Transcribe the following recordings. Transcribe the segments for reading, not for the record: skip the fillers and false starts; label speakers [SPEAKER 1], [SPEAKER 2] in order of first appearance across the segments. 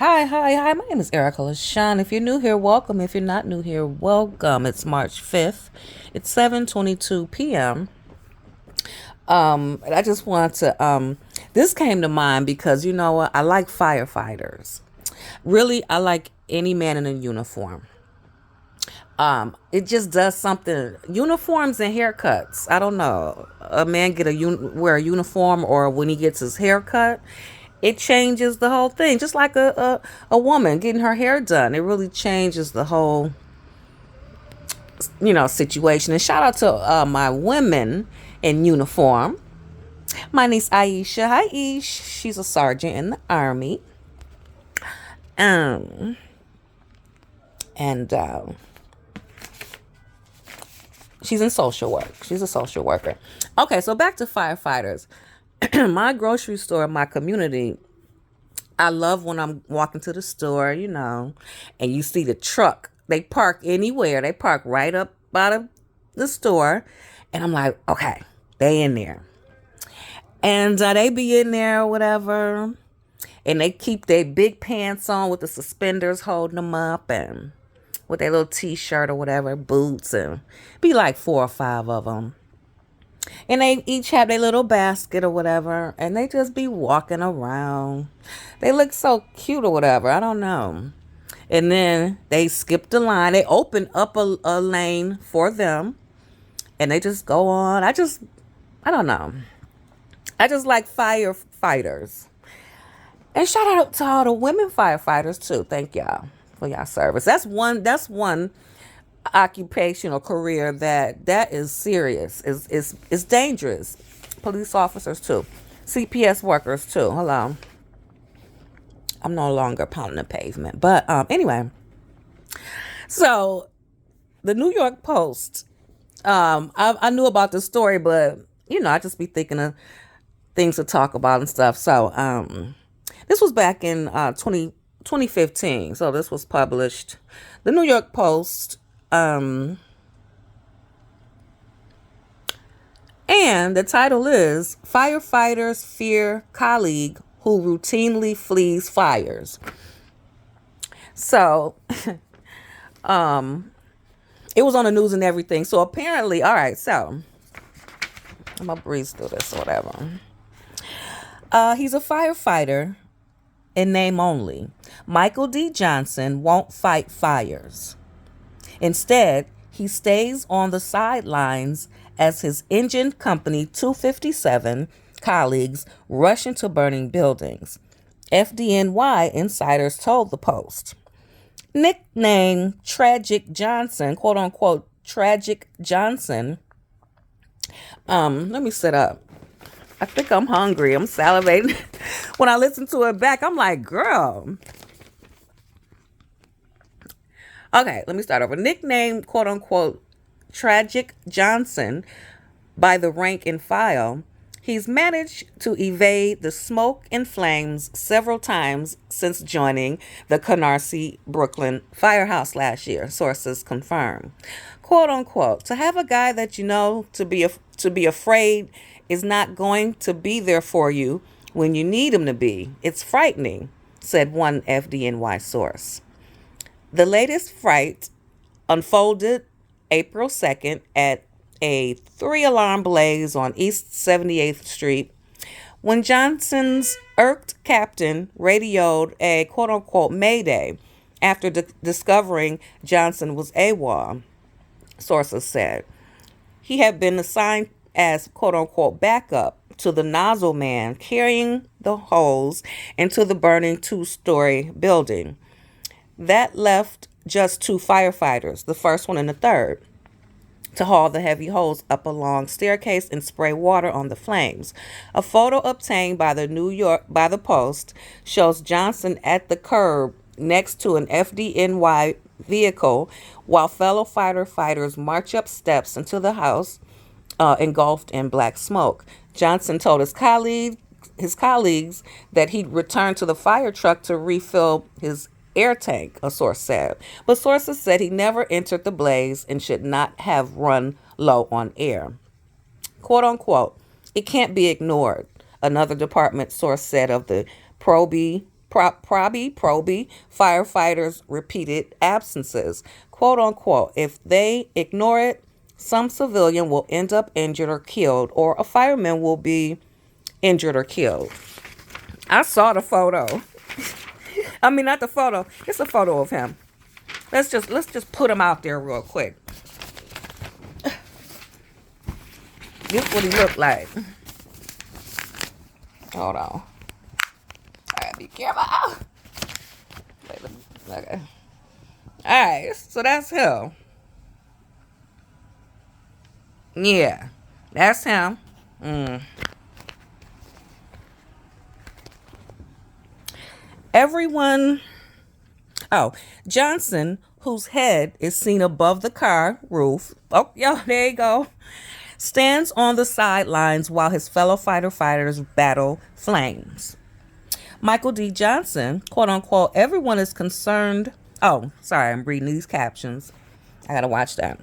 [SPEAKER 1] Hi. My name is Erica LaShawn. If you're new here, welcome. If you're not new here, welcome. It's March 5th. It's 7:22 p.m. And I just want to this came to mind because you know what? I like firefighters. Really, I like any man in a uniform. It just does something. Uniforms and haircuts. I don't know. A man wear a uniform, or when he gets his hair cut, it changes the whole thing. Just like a woman getting her hair done, it really changes the whole situation. And shout out to my women in uniform. My niece Aisha. Hi, Ish. She's a sergeant in the army. Um, and she's in social work. She's a social worker. Okay, so back to firefighters. My grocery store, my community. I love when I'm walking to the store, and you see the truck. They park anywhere. They park right up by the store. And I'm like, okay, they in there. And they be in there or whatever. And they keep their big pants on with the suspenders holding them up, and with their little t-shirt or whatever, boots, and be like four or five of them. And they each have their little basket or whatever, and they just be walking around. They look so cute or whatever. I don't know. And then they skip the line. They open up a lane for them, and they just go on. I don't know. I just like firefighters. And shout out to all the women firefighters too. Thank y'all for y'all service. That's one occupational career that is serious. Is dangerous. Police officers too. CPS workers too. Hello. I'm no longer pounding the pavement. But anyway. So the New York Post. I knew about this story, but I just be thinking of things to talk about and stuff. So this was back in 2015. So this was published. The New York Post. And the title is Firefighters Fear Colleague Who Routinely Flees Fires. So it was on the news and everything. So apparently, all right, so I'm gonna breeze through this or whatever. He's a firefighter in name only. Michael D. Johnson won't fight fires. Instead, he stays on the sidelines as his engine company 257 colleagues rush into burning buildings. FDNY insiders told the Post. Nicknamed Tragic Johnson, quote unquote, Tragic Johnson. Let me sit up. I think I'm hungry. I'm salivating. When I listen to it back, I'm like, girl. Okay, let me start over. Nicknamed, quote unquote, Tragic Johnson by the rank and file, he's managed to evade the smoke and flames several times since joining the Canarsie, Brooklyn firehouse last year, sources confirm. Quote unquote, to have a guy that you know to be afraid is not going to be there for you when you need him to be. It's frightening, said one FDNY source. The latest fright unfolded April 2nd at a 3-alarm blaze on East 78th Street when Johnson's irked captain radioed a quote-unquote mayday after discovering Johnson was AWOL, sources said. He had been assigned as quote-unquote backup to the nozzle man carrying the hose into the burning 2-story building. That left just 2 firefighters, the first one and the third, to haul the heavy hose up a long staircase and spray water on the flames. A photo obtained by the Post shows Johnson at the curb next to an FDNY vehicle while fellow firefighters march up steps into the house engulfed in black smoke. Johnson told his colleagues that he'd returned to the fire truck to refill his air tank, a source said. But sources said he never entered the blaze and should not have run low on air. Quote unquote, it can't be ignored, another department source said of the Proby Proby firefighters' repeated absences. Quote unquote, if they ignore it, some civilian will end up injured or killed, or a fireman will be injured or killed. I saw the photo. I mean, not the photo. It's a photo of him. Let's just put him out there real quick. This is what he looked like. Hold on. I gotta be careful. Okay. Alright, so that's him. Yeah, that's him. Everyone. Oh, Johnson, whose head is seen above the car roof. Oh, yeah, there you go. Stands on the sidelines while his fellow fighters battle flames. Michael D. Johnson, quote unquote, everyone is concerned. Oh, sorry, I'm reading these captions. I gotta watch that.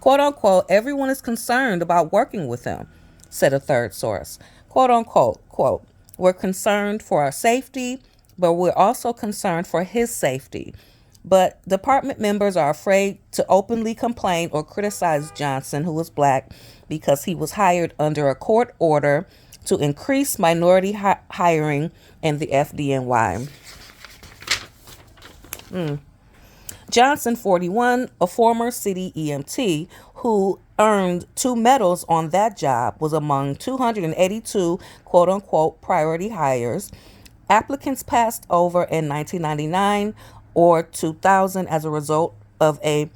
[SPEAKER 1] Quote unquote, everyone is concerned about working with him, said a third source. Quote unquote, quote, we're concerned for our safety, but we're also concerned for his safety. But department members are afraid to openly complain or criticize Johnson, who was black, because he was hired under a court order to increase minority hiring in the FDNY. Johnson, 41, a former city EMT who earned 2 medals on that job, was among 282 quote-unquote priority hires. Applicants passed over in 1999 or 2000 as a result of a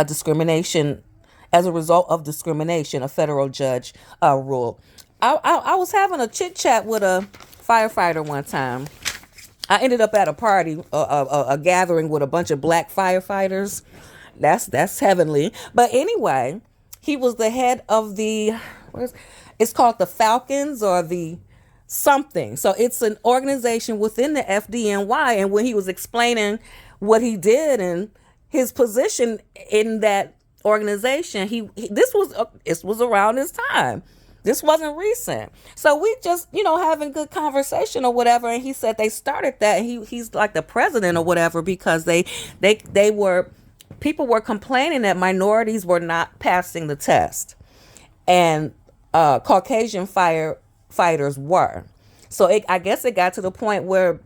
[SPEAKER 1] discrimination, a federal judge ruled. I was having a chit chat with a firefighter one time. I ended up at a party, a gathering with a bunch of black firefighters. That's heavenly. But anyway, he was the head of it's called the Falcons or the something. So it's an organization within the FDNY. And when he was explaining what he did and his position in that organization, this was around his time. This wasn't recent. So we just, having good conversation or whatever. And he said they started that. He's like the president or whatever, because people were complaining that minorities were not passing the test, and Caucasian firefighters were. So I guess it got to the point where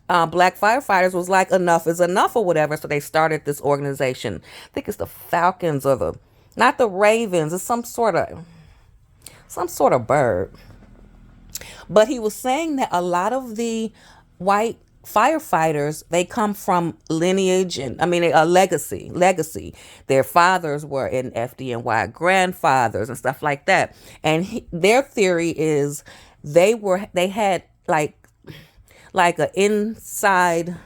[SPEAKER 1] black firefighters was like, enough is enough or whatever. So they started this organization. I think it's the Falcons or not the Ravens. It's some sort of bird. But he was saying that a lot of the white firefighters, they come from lineage and a legacy. Their fathers were in FDNY, grandfathers and stuff like that. And their theory is they had like an inside,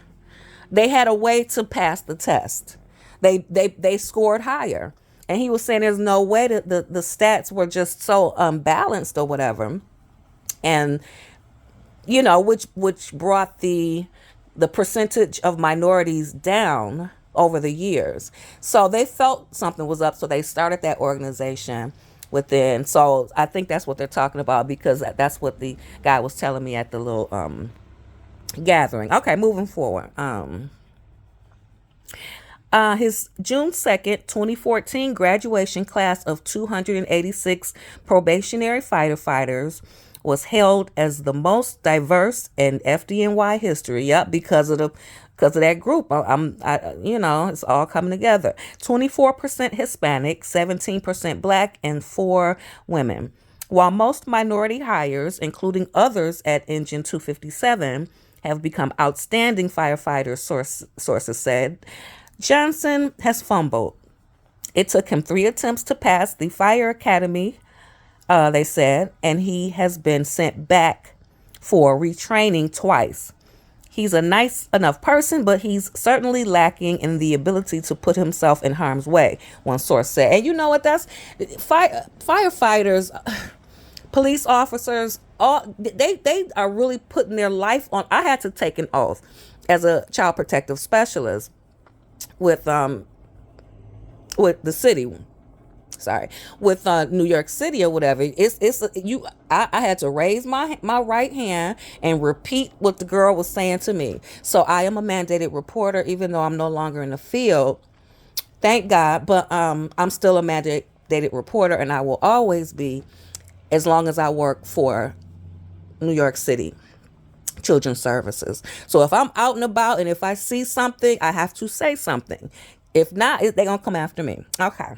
[SPEAKER 1] they had a way to pass the test. They scored higher. And he was saying there's no way that the stats were just so unbalanced or whatever. And, which brought the percentage of minorities down over the years. So they felt something was up. So they started that organization within. So I think that's what they're talking about, because that's what the guy was telling me at the little gathering. Okay, moving forward. His June 2nd, 2014 graduation class of 286 probationary firefighters was hailed as the most diverse in FDNY history. Yep, because of that group. It's all coming together. 24% Hispanic, 17% Black, and 4 women. While most minority hires, including others at Engine 257, have become outstanding firefighters, sources said, Johnson has fumbled. It took him 3 attempts to pass the fire academy, they said, and he has been sent back for retraining twice. He's a nice enough person, but he's certainly lacking in the ability to put himself in harm's way, one source said. And you know what? That's firefighters, police officers, they are really putting their life on. I had to take an oath as a child protective specialist with the city, sorry, with New York City or whatever. I had to raise my right hand and repeat what the girl was saying to me. So I am a mandated reporter, even though I'm no longer in the field. Thank God, but I'm still a mandated reporter, and I will always be as long as I work for New York City Children's Services. So if I'm out and about and if I see something, I have to say something. If not, they're going to come after me. Okay.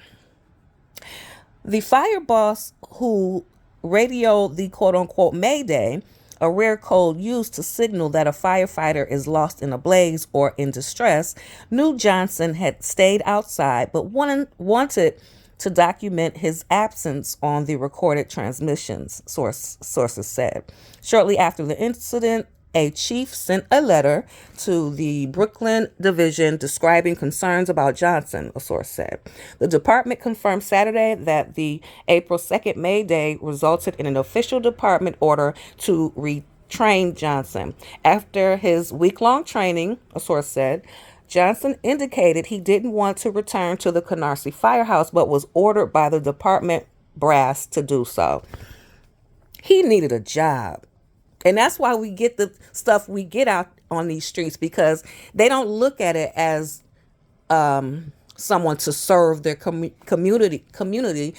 [SPEAKER 1] The fire boss who radioed the quote unquote Mayday, a rare code used to signal that a firefighter is lost in a blaze or in distress, knew Johnson had stayed outside but wanted to document his absence on the recorded transmissions, sources said. Shortly after the incident, a chief sent a letter to the Brooklyn division describing concerns about Johnson, a source said. The department confirmed Saturday that the April 2nd May Day resulted in an official department order to retrain Johnson. After his week-long training, a source said, Johnson indicated he didn't want to return to the Canarsie firehouse, but was ordered by the department brass to do so. He needed a job. And that's why we get the stuff we get out on these streets, because they don't look at it as someone to serve their community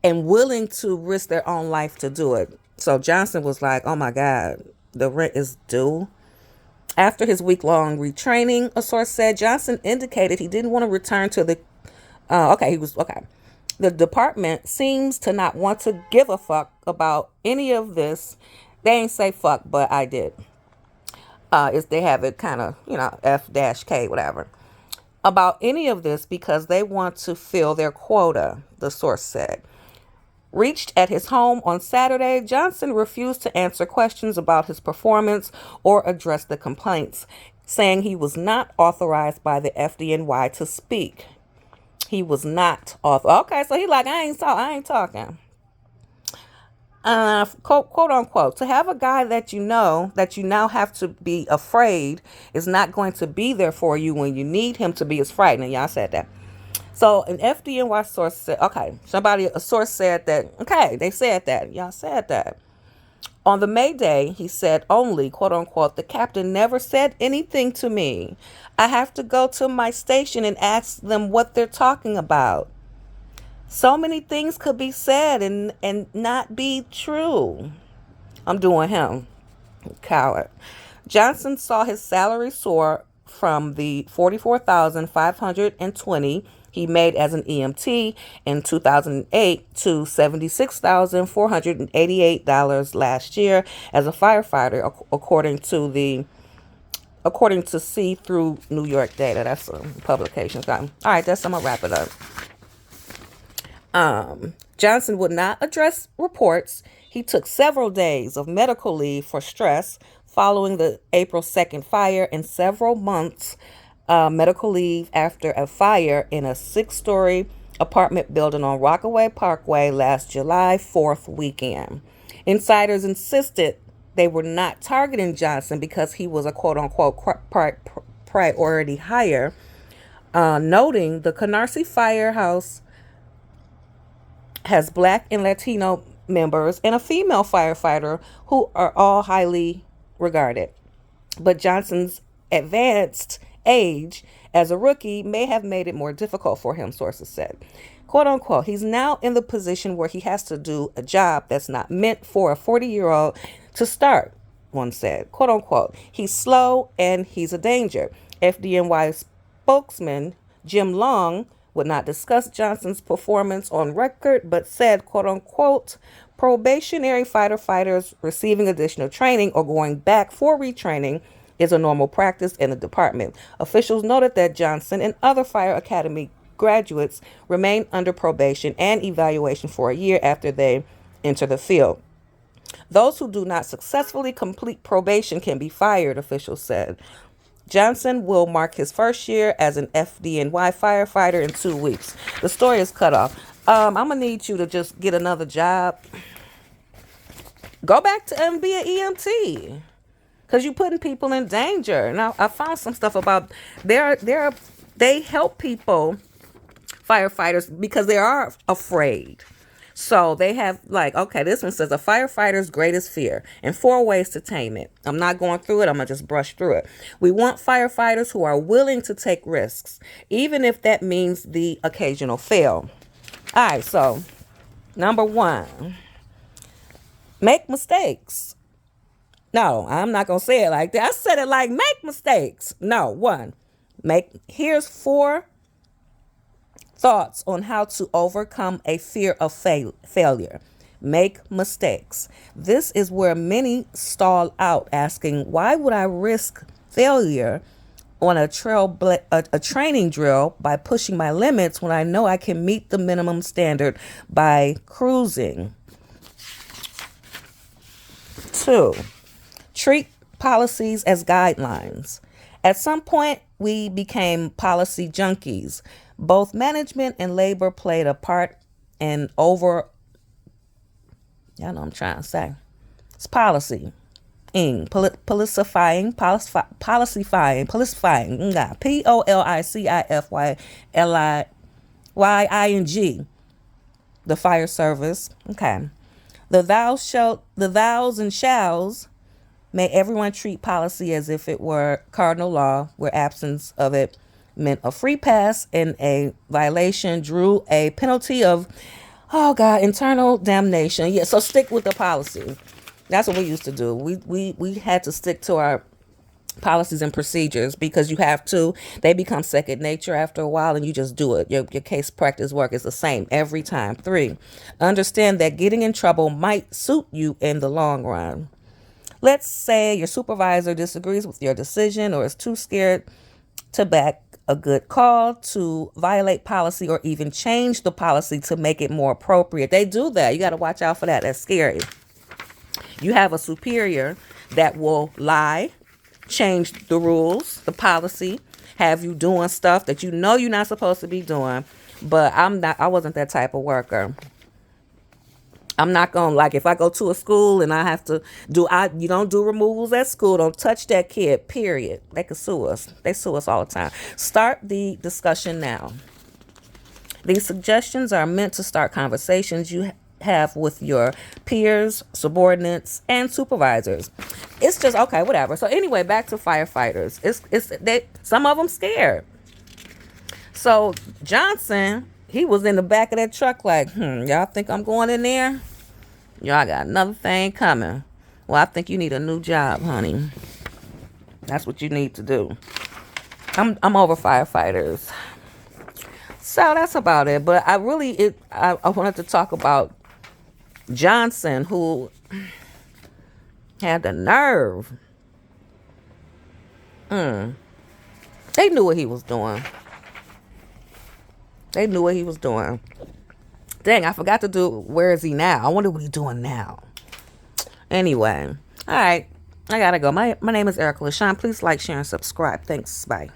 [SPEAKER 1] and willing to risk their own life to do it. So Johnson was like, oh my God, the rent is due. After his week-long retraining, a source said, Johnson indicated he didn't want to return to the The department seems to not want to give a fuck about any of this. They ain't say fuck, but I did. They have it kind of, F-K, whatever. About any of this because they want to fill their quota, the source said. Reached at his home on Saturday, Johnson refused to answer questions about his performance or address the complaints, saying he was not authorized by the FDNY to speak. He was not authorized. Okay, so he like, I ain't talking. Quote unquote, to have a guy that you now have to be afraid is not going to be there for you when you need him to be, is frightening. Y'all said that. So an FDNY source said, a source said that, they said that. Y'all said that. On the May Day, he said only, quote unquote, the captain never said anything to me. I have to go to my station and ask them what they're talking about. So many things could be said and not be true. I'm doing him. Coward. Johnson saw his salary soar from the $44,520 he made as an EMT in 2008 to $76,488 last year as a firefighter, according to See Through New York Data. That's a publication. All right, I'm gonna wrap it up. Johnson would not address reports. He took several days of medical leave for stress following the April 2nd fire and several months medical leave after a fire in a 6-story apartment building on Rockaway Parkway last July 4th weekend. Insiders insisted they were not targeting Johnson because he was a quote-unquote priority hire, noting the Canarsie firehouse has Black and Latino members and a female firefighter who are all highly regarded. But Johnson's advanced age as a rookie may have made it more difficult for him, sources said. Quote unquote, he's now in the position where he has to do a job that's not meant for a 40-year-old to start, one said. Quote unquote, he's slow and he's a danger. FDNY spokesman Jim Long would not discuss Johnson's performance on record, but said, quote unquote, probationary firefighters receiving additional training or going back for retraining is a normal practice in the department. Officials noted that Johnson and other fire academy graduates remain under probation and evaluation for a year after they enter the field. Those who do not successfully complete probation can be fired, officials said. Johnson will mark his first year as an FDNY firefighter in 2 weeks. The story is cut off. I'm going to need you to just get another job. Go back to and be an EMT. Because you're putting people in danger. Now, I found some stuff about they help people firefighters because they are afraid. So they have like, okay, this one says a firefighter's greatest fear and 4 ways to tame it. I'm not going through it. I'm going to just brush through it. We want firefighters who are willing to take risks, even if that means the occasional fail. All right. So number 1, make mistakes. No, I'm not going to say it like that. I said it like make mistakes. No, 1, here's 4 thoughts on how to overcome a fear of failure. Make mistakes. This is where many stall out, asking, why would I risk failure on a training drill by pushing my limits when I know I can meet the minimum standard by cruising? 2, treat policies as guidelines. At some point, we became policy junkies. Both management and labor played a part in y'all know what I'm trying to say. It's policifying, policifying, policifying, the fire service. Okay. The thous and shalls. May everyone treat policy as if it were cardinal law, where absence of it meant a free pass, and a violation drew a penalty of, internal damnation. Yeah, so stick with the policy. That's what we used to do. We had to stick to our policies and procedures because you have to. They become second nature after a while, and you just do it. Your case practice work is the same every time. 3, understand that getting in trouble might suit you in the long run. Let's say your supervisor disagrees with your decision or is too scared to back a good call, to violate policy, or even change the policy to make it more appropriate. They do that. You got to watch out for that. That's scary. You have a superior that will lie, change the rules, the policy, have you doing stuff that you know you're not supposed to be doing. But I wasn't that type of worker. I'm not going to, like, if I go to a school and I have to you don't do removals at school. Don't touch that kid, period. They can sue us. They sue us all the time. Start the discussion now. These suggestions are meant to start conversations you have with your peers, subordinates, and supervisors. It's just, okay, whatever. So anyway, back to firefighters. Some of them scared. So Johnson, he was in the back of that truck like, y'all think I'm going in there? Y'all got another thing coming. Well, I think you need a new job, honey. That's what you need to do. I'm over firefighters. So that's about it. But I wanted to talk about Johnson, who had the nerve. They knew what he was doing. Dang, I forgot to do where is he now? I wonder what he's doing now. Anyway, all right. I gotta go. My name is Erica LaShawn. Please like, share, and subscribe. Thanks. Bye.